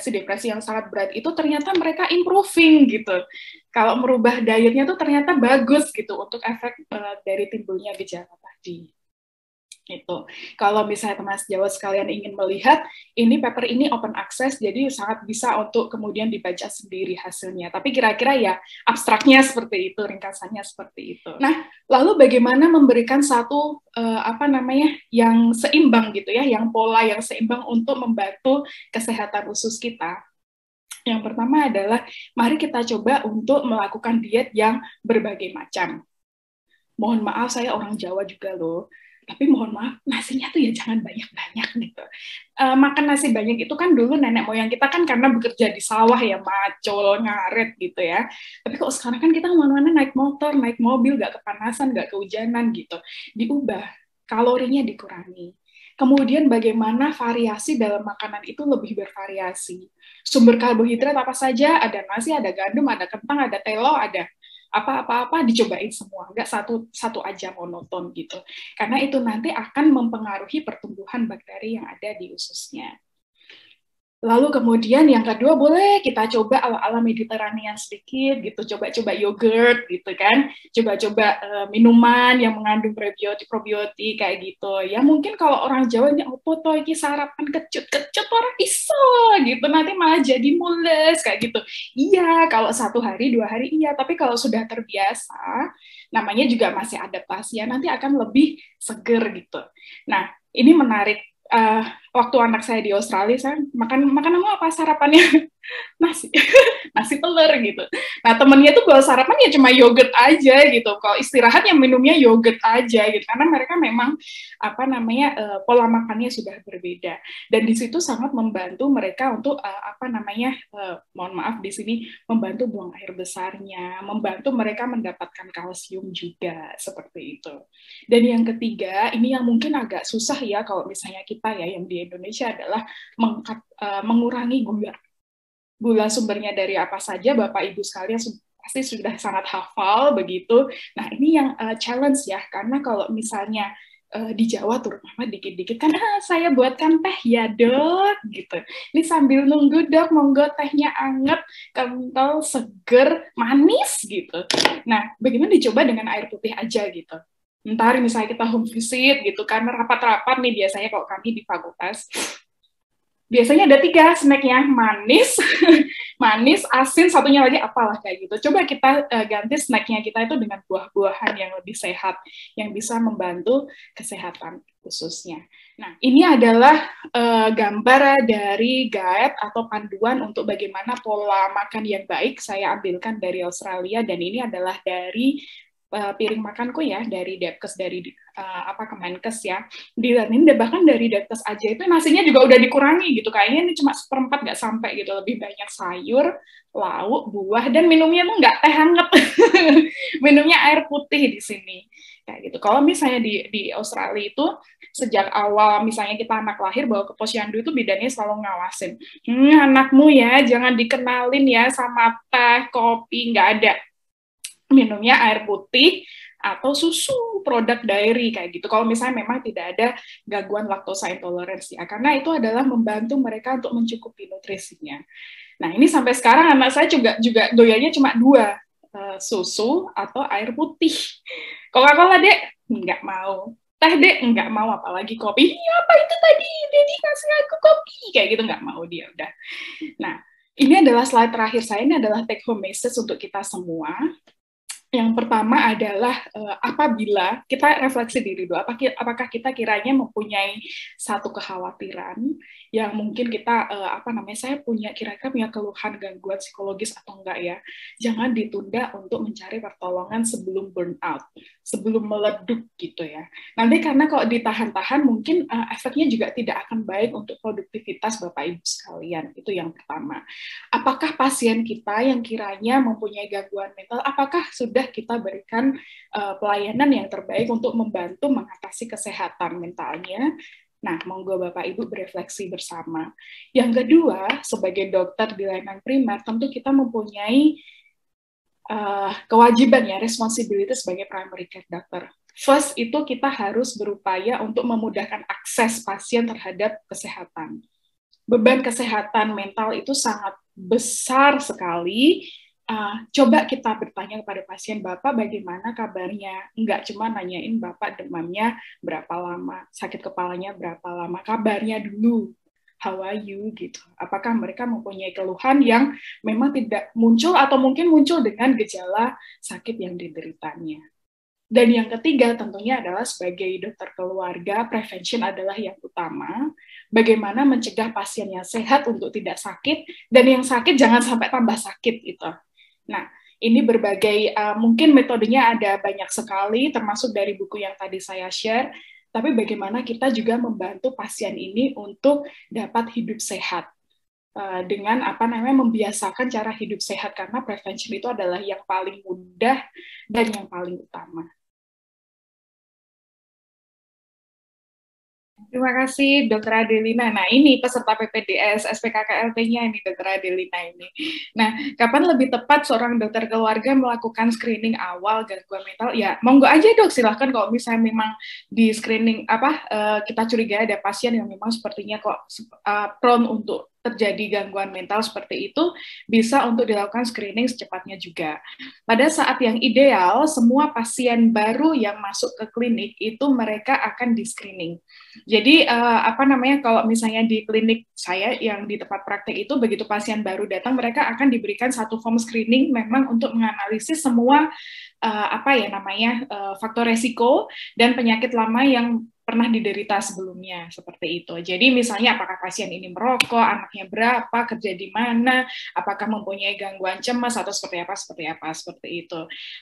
depresi yang sangat berat itu ternyata mereka improving gitu. Kalau merubah dietnya tuh ternyata bagus gitu untuk efek dari timbulnya gejala tadi. Itu. Kalau misalnya teman sejawat sekalian ingin melihat, ini paper ini open access, jadi sangat bisa untuk kemudian dibaca sendiri hasilnya. Tapi kira-kira ya abstraknya seperti itu, ringkasannya seperti itu. Nah, lalu bagaimana memberikan satu yang seimbang gitu ya, yang pola yang seimbang untuk membantu kesehatan usus kita. Yang pertama adalah mari kita coba untuk melakukan diet yang berbagai macam. Mohon maaf, saya orang Jawa juga loh. Tapi mohon maaf, nasinya tuh ya jangan banyak-banyak gitu. Makan nasi banyak itu kan dulu nenek moyang kita kan karena bekerja di sawah ya, macul, ngaret gitu ya. Tapi kok sekarang kan kita kemana-mana naik motor, naik mobil, gak kepanasan, gak kehujanan gitu. Diubah, kalorinya dikurangi. Kemudian bagaimana variasi dalam makanan itu lebih bervariasi. Sumber karbohidrat apa saja, ada nasi, ada gandum, ada kentang, ada telo, ada apa-apa dicobain semua, nggak satu aja monoton gitu. Karena itu nanti akan mempengaruhi pertumbuhan bakteri yang ada di ususnya. Lalu kemudian yang kedua boleh kita coba ala-ala Mediterranean sedikit gitu, coba-coba yogurt gitu kan, coba-coba minuman yang mengandung probiotik kayak gitu. Ya mungkin kalau orang Jawa ini opo toh iki sarapan kecut orang iso gitu, nanti malah jadi mules kayak gitu. Iya, kalau 1 hari 2 hari iya, tapi kalau sudah terbiasa, namanya juga masih adaptasi ya, nanti akan lebih seger gitu. Nah, ini menarik. Waktu anak saya di Australia, saya makan apa sarapannya? Nasi nasi telur gitu. Nah temennya tuh bawa sarapan ya cuma yogurt aja gitu. Kalau istirahat ya minumnya yogurt aja gitu. Karena mereka memang pola makannya sudah berbeda. Dan di situ sangat membantu mereka untuk mohon maaf di sini membantu buang air besarnya, membantu mereka mendapatkan kalsium juga seperti itu. Dan yang ketiga ini yang mungkin agak susah ya kalau misalnya kita ya yang di Indonesia adalah mengurangi gula. Gula sumbernya dari apa saja, Bapak Ibu sekalian pasti sudah sangat hafal begitu. Nah ini yang challenge ya, karena kalau misalnya di Jawa terutama dikit-dikit kan saya buatkan teh ya dok gitu. Ini sambil nunggu dok, monggo tehnya anget, kental, seger, manis gitu. Nah bagaimana dicoba dengan air putih aja gitu. Ntar misalnya kita home visit gitu, karena rapat-rapat nih biasanya kalau kami di fakultas, biasanya ada 3 snacknya, manis, manis, asin, satunya lagi apalah kayak gitu. Coba kita ganti snacknya kita itu dengan buah-buahan yang lebih sehat, yang bisa membantu kesehatan khususnya. Nah, ini adalah gambar dari guide atau panduan untuk bagaimana pola makan yang baik saya ambilkan dari Australia, dan ini adalah dari piring makanku ya, dari Depkes, dari Kemenkes ya. Ini bahkan dari Depkes aja itu nasinya juga udah dikurangi gitu, kayaknya ini cuma 1/4 nggak sampai gitu, lebih banyak sayur, lauk, buah, dan minumnya tuh nggak teh hangat, minumnya air putih di sini kayak gitu. Kalau misalnya di Australia itu sejak awal misalnya kita anak lahir bawa ke posyandu itu bidannya selalu ngawasin, anakmu ya jangan dikenalin ya sama teh, kopi, nggak ada, minumnya air putih atau susu produk dairy kayak gitu. Kalau misalnya memang tidak ada gangguan laktosa intoleransi ya, karena itu adalah membantu mereka untuk mencukupi nutrisinya. Nah, ini sampai sekarang anak saya juga doyanya cuma 2, susu atau air putih. Coca-Cola, Dek, nggak mau. Teh, Dek, nggak mau, apalagi kopi. Iya, apa itu tadi? Dedi kasih aku kopi. Kayak gitu nggak mau dia, udah. Nah, ini adalah slide terakhir saya, ini adalah take home message untuk kita semua. Yang pertama adalah apabila kita refleksi diri dulu, apakah kita kiranya mempunyai satu kekhawatiran yang mungkin kita saya kira-kira punya keluhan gangguan psikologis atau enggak ya. Jangan ditunda untuk mencari pertolongan sebelum burnout, sebelum meleduk gitu ya. Nanti karena kalau ditahan-tahan mungkin efeknya juga tidak akan baik untuk produktivitas Bapak Ibu sekalian. Itu yang pertama. Apakah pasien kita yang kiranya mempunyai gangguan mental, apakah sudah kita berikan pelayanan yang terbaik untuk membantu mengatasi kesehatan mentalnya? Nah, monggo Bapak Ibu berefleksi bersama. Yang kedua, sebagai dokter di layanan primer, tentu kita mempunyai kewajiban ya, responsibility sebagai primary care doctor. First, itu kita harus berupaya untuk memudahkan akses pasien terhadap kesehatan. Beban kesehatan mental itu sangat besar sekali, coba kita bertanya kepada pasien, Bapak bagaimana kabarnya? Enggak cuma nanyain Bapak demamnya berapa lama, sakit kepalanya berapa lama, kabarnya dulu. How are you gitu. Apakah mereka mempunyai keluhan yang memang tidak muncul atau mungkin muncul dengan gejala sakit yang dideritanya. Dan yang ketiga tentunya adalah sebagai dokter keluarga, prevention adalah yang utama. Bagaimana mencegah pasien yang sehat untuk tidak sakit, dan yang sakit jangan sampai tambah sakit gitu. Nah, ini berbagai, mungkin metodenya ada banyak sekali, termasuk dari buku yang tadi saya share, tapi bagaimana kita juga membantu pasien ini untuk dapat hidup sehat dengan membiasakan cara hidup sehat, karena prevention itu adalah yang paling mudah dan yang paling utama. Terima kasih, Dokter Adelina. Nah, ini peserta PPDS, SPKKLT-nya ini, Dokter Adelina ini. Nah, kapan lebih tepat seorang dokter keluarga melakukan screening awal gangguan mental? Ya, monggo aja dok, silahkan kalau misalnya memang di screening kita curiga ada pasien yang memang sepertinya kok prone untuk terjadi gangguan mental seperti itu, bisa untuk dilakukan screening secepatnya juga. Pada saat yang ideal, semua pasien baru yang masuk ke klinik itu mereka akan di-screening. Jadi kalau misalnya di klinik saya yang di tempat praktek itu, begitu pasien baru datang, mereka akan diberikan satu form screening memang untuk menganalisis semua faktor resiko dan penyakit lama yang pernah diderita sebelumnya, seperti itu. Jadi misalnya apakah pasien ini merokok, anaknya berapa, kerja di mana, apakah mempunyai gangguan cemas atau seperti apa, seperti itu.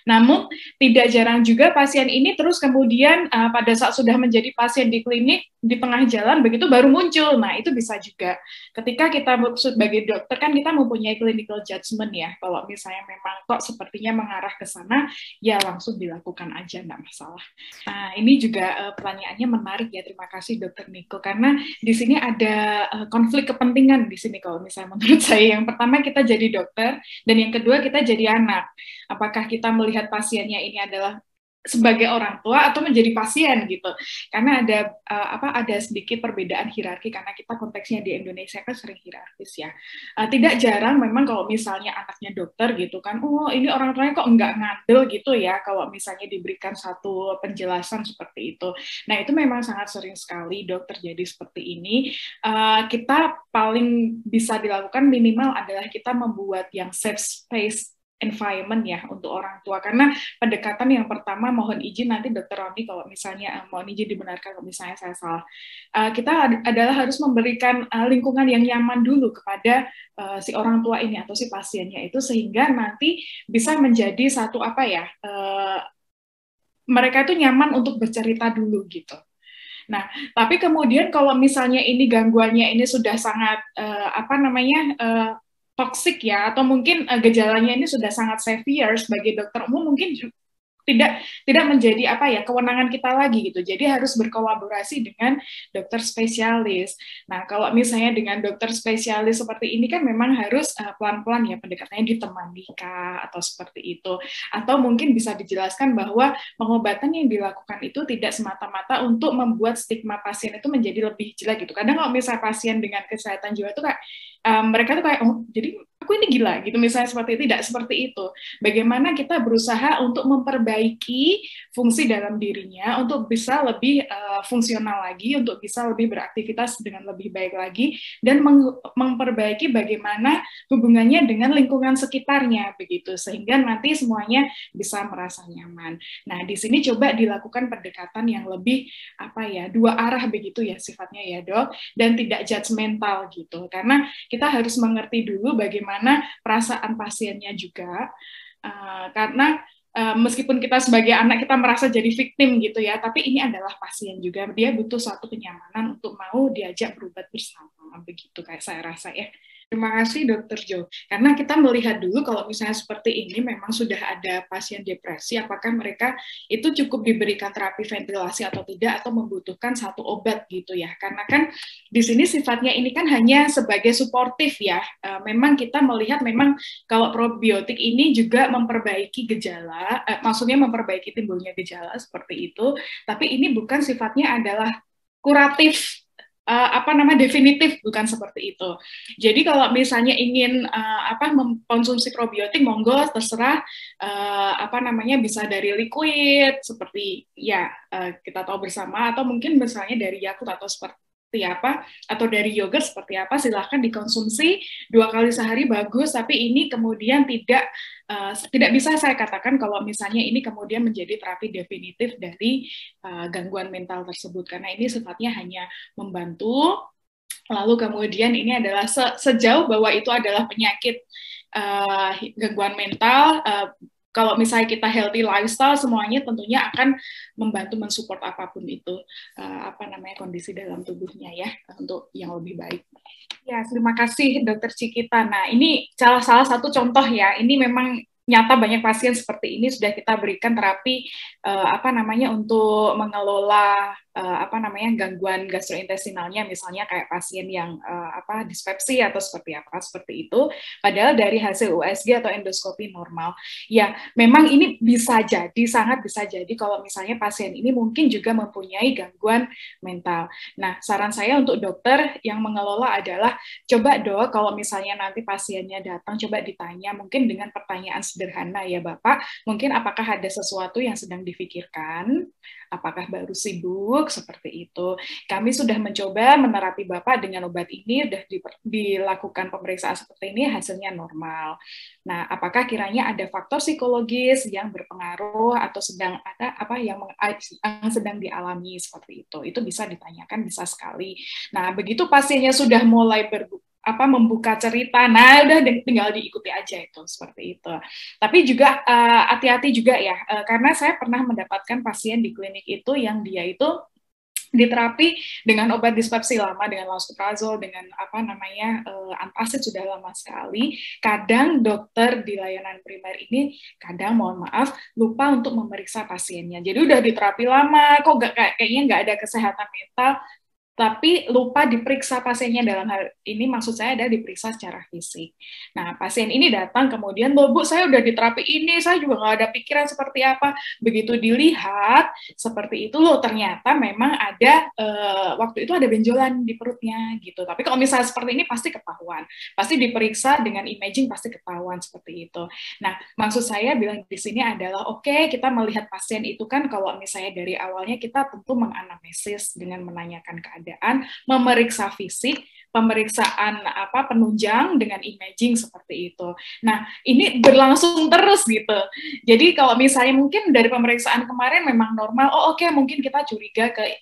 Namun tidak jarang juga pasien ini terus kemudian pada saat sudah menjadi pasien di klinik, di tengah jalan begitu baru muncul. Nah, itu bisa juga. Ketika kita sebagai dokter kan kita mempunyai clinical judgment ya. Kalau misalnya memang kok sepertinya mengarah ke sana, ya langsung dilakukan aja, enggak masalah. Nah, ini juga pertanyaannya menarik ya. Terima kasih Dokter Niko, karena di sini ada konflik kepentingan di sini kalau misalnya menurut saya. Yang pertama kita jadi dokter, dan yang kedua kita jadi anak. Apakah kita melihat pasiennya ini adalah sebagai orang tua atau menjadi pasien gitu, karena ada sedikit perbedaan hierarki, karena kita konteksnya di Indonesia kan sering hierarkis ya. Tidak jarang memang kalau misalnya anaknya dokter gitu kan, oh ini orang tuanya kok enggak ngadil gitu ya, kalau misalnya diberikan satu penjelasan seperti itu. Nah, itu memang sangat sering sekali dok terjadi seperti ini. Kita paling bisa dilakukan minimal adalah kita membuat yang safe space environment ya untuk orang tua, karena pendekatan yang pertama, mohon izin nanti Dokter Roni kalau misalnya mohon izin dibenarkan kalau misalnya saya salah, kita adalah harus memberikan lingkungan yang nyaman dulu kepada si orang tua ini atau si pasiennya itu, sehingga nanti bisa menjadi satu mereka itu nyaman untuk bercerita dulu gitu. Nah, tapi kemudian kalau misalnya ini gangguannya ini sudah sangat toksik ya, atau mungkin gejalanya ini sudah sangat severe, sebagai dokter umum mungkin tidak menjadi kewenangan kita lagi gitu. Jadi harus berkolaborasi dengan dokter spesialis. Nah, kalau misalnya dengan dokter spesialis seperti ini kan memang harus pelan-pelan ya pendekatannya, ditemani kah atau seperti itu. Atau mungkin bisa dijelaskan bahwa pengobatan yang dilakukan itu tidak semata-mata untuk membuat stigma pasien itu menjadi lebih jelek gitu. Kadang kalau misalnya pasien dengan kesehatan jiwa itu kayak mereka tuh kayak, oh jadi aku ini gila gitu misalnya, seperti itu. Tidak seperti itu. Bagaimana kita berusaha untuk memperbaiki fungsi dalam dirinya untuk bisa lebih fungsional lagi, untuk bisa lebih beraktivitas dengan lebih baik lagi, dan memperbaiki bagaimana hubungannya dengan lingkungan sekitarnya begitu, sehingga nanti semuanya bisa merasa nyaman. Nah, di sini coba dilakukan pendekatan yang lebih dua arah begitu ya sifatnya ya dok, dan tidak judgmental gitu, karena kita harus mengerti dulu bagaimana perasaan pasiennya juga, karena meskipun kita sebagai anak kita merasa jadi victim gitu ya, tapi ini adalah pasien juga, dia butuh suatu kenyamanan untuk mau diajak berobat bersama begitu, kayak saya rasa ya. Terima kasih Dokter Jo. Karena kita melihat dulu kalau misalnya seperti ini memang sudah ada pasien depresi, apakah mereka itu cukup diberikan terapi ventilasi atau tidak, atau membutuhkan satu obat gitu ya. Karena kan di sini sifatnya ini kan hanya sebagai suportif ya. Memang kita melihat memang kalau probiotik ini juga memperbaiki gejala, maksudnya memperbaiki timbulnya gejala seperti itu, tapi ini bukan sifatnya adalah kuratif definitif, bukan seperti itu. Jadi kalau misalnya ingin mengkonsumsi probiotik, monggo terserah, bisa dari liquid seperti ya kita tahu bersama, atau mungkin misalnya dari Yakult atau seperti apa, atau dari yogurt seperti apa, silahkan dikonsumsi 2 kali sehari bagus. Tapi ini kemudian tidak bisa saya katakan kalau misalnya ini kemudian menjadi terapi definitif dari gangguan mental tersebut, karena ini sifatnya hanya membantu. Lalu kemudian ini adalah sejauh bahwa itu adalah penyakit gangguan mental, kalau misalnya kita healthy lifestyle, semuanya tentunya akan membantu mensupport apapun itu kondisi dalam tubuhnya ya, untuk yang lebih baik. Ya, terima kasih Dokter Cikita. Nah, ini salah satu contoh ya. Ini memang nyata banyak pasien seperti ini sudah kita berikan terapi untuk mengelola gangguan gastrointestinalnya, misalnya kayak pasien yang dispepsi atau seperti itu, padahal dari hasil USG atau endoskopi normal. Ya, memang ini bisa jadi, sangat bisa jadi kalau misalnya pasien ini mungkin juga mempunyai gangguan mental. Nah, saran saya untuk dokter yang mengelola adalah coba dok, kalau misalnya nanti pasiennya datang, coba ditanya mungkin dengan pertanyaan sederhana ya Bapak, mungkin apakah ada sesuatu yang sedang difikirkan, apakah baru sibuk, seperti itu. Kami sudah mencoba menerapi Bapak dengan obat ini, sudah dilakukan pemeriksaan seperti ini, hasilnya normal. Nah, apakah kiranya ada faktor psikologis yang berpengaruh atau sedang ada yang sedang dialami seperti itu? Itu bisa ditanyakan, bisa sekali. Nah, begitu pasiennya sudah mulai membuka cerita, nah udah tinggal diikuti aja itu, seperti itu. Tapi juga hati-hati juga ya, karena saya pernah mendapatkan pasien di klinik itu yang dia itu diterapi dengan obat dispepsi lama, dengan lansoprazol, dengan antacid sudah lama sekali. Kadang dokter di layanan primer ini mohon maaf lupa untuk memeriksa pasiennya. Jadi udah diterapi lama, kok kayaknya nggak ada kesehatan mental, tapi lupa diperiksa pasiennya. Dalam hal ini maksud saya adalah diperiksa secara fisik. Nah, pasien ini datang kemudian, loh Bu, saya udah diterapi ini, saya juga nggak ada pikiran seperti apa. Begitu dilihat seperti itu, loh ternyata memang ada waktu itu ada benjolan di perutnya gitu. Tapi kalau misalnya seperti ini pasti ketahuan, pasti diperiksa dengan imaging pasti ketahuan seperti itu. Nah, maksud saya bilang di sini adalah oke, kita melihat pasien itu kan kalau misalnya dari awalnya kita tentu menganamnesis dengan menanyakan keadaan, memeriksa fisik, pemeriksaan penunjang dengan imaging seperti itu. Nah, ini berlangsung terus gitu. Jadi kalau misalnya mungkin dari pemeriksaan kemarin memang normal, oke, mungkin kita curiga ke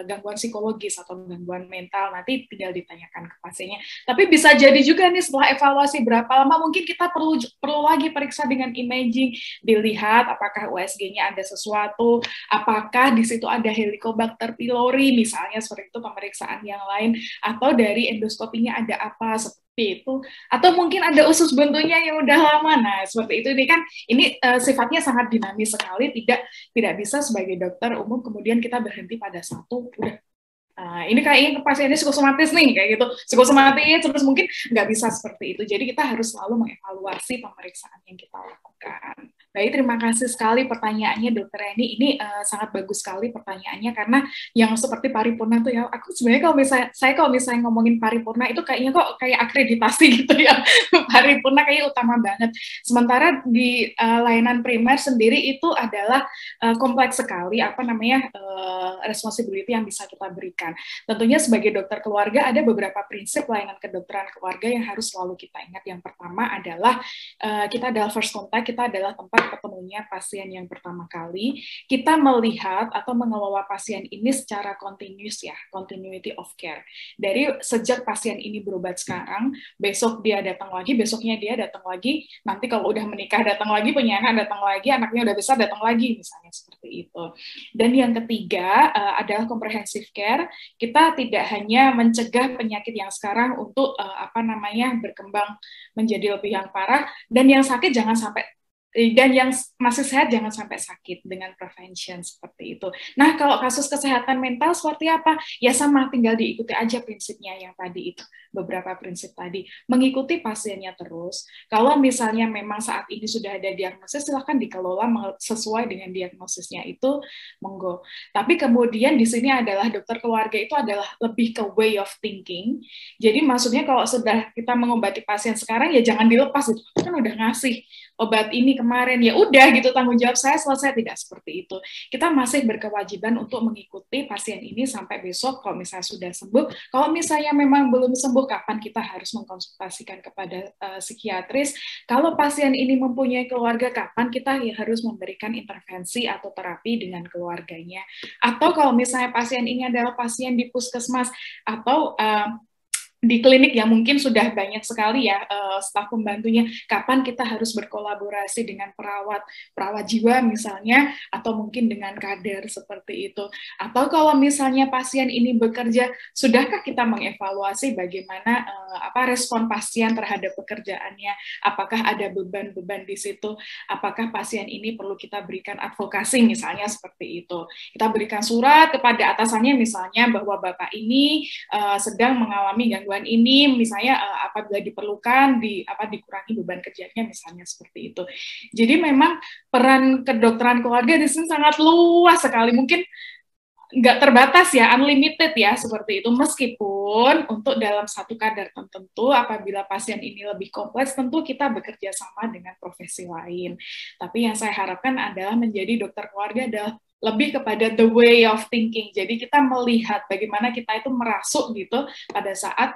gangguan psikologis atau gangguan mental, nanti tinggal ditanyakan ke pasiennya. Tapi bisa jadi juga nih setelah evaluasi berapa lama mungkin kita perlu lagi periksa dengan imaging, dilihat apakah USG-nya ada sesuatu, apakah di situ ada Helicobacter pylori misalnya, seperti itu pemeriksaan yang lain, atau dari endoskopinya ada apa seperti itu, atau mungkin ada usus buntunya yang udah lama. Nah, seperti itu. Ini sifatnya sangat dinamis sekali, tidak bisa sebagai dokter umum kemudian kita berhenti pada satu, udah ini kayaknya pasiennya psikosomatis nih, kayak gitu, psikosomatis, terus mungkin nggak bisa seperti itu. Jadi kita harus selalu mengevaluasi pemeriksaan yang kita lakukan. Baik, terima kasih sekali pertanyaannya Dokter Eni. Ini sangat bagus sekali pertanyaannya, karena yang seperti paripurna tuh ya, aku sebenarnya kalau misalnya ngomongin paripurna itu kayaknya kok kayak akreditasi gitu ya. Paripurna kayaknya utama banget. Sementara di layanan primer sendiri itu adalah kompleks sekali responsibility yang bisa kita berikan. Tentunya sebagai dokter keluarga ada beberapa prinsip layanan kedokteran keluarga yang harus selalu kita ingat. Yang pertama adalah kita adalah first contact, kita adalah tempat ketemunya pasien yang pertama kali. Kita melihat atau mengelola pasien ini secara continuous ya, continuity of care. Dari sejak pasien ini berobat sekarang, besok dia datang lagi, besoknya dia datang lagi, nanti kalau udah menikah datang lagi, punya anak datang lagi, anaknya udah besar datang lagi, misalnya seperti itu. Dan yang ketiga adalah comprehensive care. Kita tidak hanya mencegah penyakit yang sekarang untuk berkembang menjadi lebih yang parah, dan yang sakit jangan sampai Dan yang masih sehat jangan sampai sakit dengan prevention seperti itu. Nah, kalau kasus kesehatan mental seperti apa? Ya sama, tinggal diikuti aja prinsipnya yang tadi itu, beberapa prinsip tadi. Mengikuti pasiennya terus. Kalau misalnya memang saat ini sudah ada diagnosis, silahkan dikelola sesuai dengan diagnosisnya itu, monggo. Tapi kemudian di sini adalah dokter keluarga itu adalah lebih ke way of thinking. Jadi maksudnya kalau sudah kita mengobati pasien sekarang, ya jangan dilepas, itu kan udah ngasih obat ini kemarin, ya udah gitu, tanggung jawab saya selesai. Tidak seperti itu. Kita masih berkewajiban untuk mengikuti pasien ini sampai besok kalau misalnya sudah sembuh. Kalau misalnya memang belum sembuh, kapan kita harus mengkonsultasikan kepada psikiatris. Kalau pasien ini mempunyai keluarga, kapan kita harus memberikan intervensi atau terapi dengan keluarganya. Atau kalau misalnya pasien ini adalah pasien di puskesmas atau di klinik yang mungkin sudah banyak sekali ya staf pembantunya, kapan kita harus berkolaborasi dengan perawat jiwa misalnya, atau mungkin dengan kader seperti itu. Atau kalau misalnya pasien ini bekerja, sudahkah kita mengevaluasi bagaimana respon pasien terhadap pekerjaannya, apakah ada beban-beban di situ, apakah pasien ini perlu kita berikan advokasi misalnya seperti itu. Kita berikan surat kepada atasannya misalnya bahwa Bapak ini sedang mengalami gangguan ini, misalnya apabila diperlukan dikurangi beban kerjanya misalnya seperti itu. Jadi memang peran kedokteran keluarga di sini sangat luas sekali, mungkin nggak terbatas ya, unlimited ya seperti itu. Meskipun untuk dalam satu kadar tertentu, apabila pasien ini lebih kompleks, tentu kita bekerja sama dengan profesi lain. Tapi yang saya harapkan adalah menjadi dokter keluarga adalah lebih kepada the way of thinking. Jadi kita melihat bagaimana kita itu merasuk gitu pada saat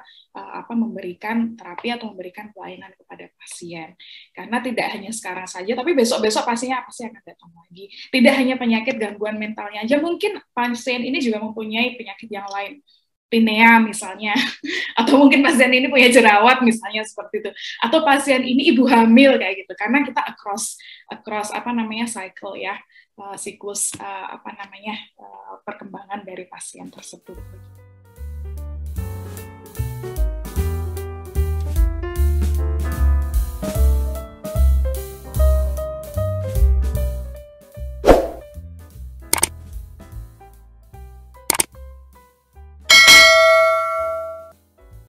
memberikan terapi atau memberikan pelayanan kepada pasien. Karena tidak hanya sekarang saja, tapi besok-besok pasiennya pasti akan datang lagi. Tidak hanya penyakit gangguan mentalnya aja, mungkin pasien ini juga mempunyai penyakit yang lain. Tinea misalnya, atau mungkin pasien ini punya jerawat misalnya seperti itu, atau pasien ini ibu hamil kayak gitu, karena kita across cycle ya, siklus perkembangan dari pasien tersebut.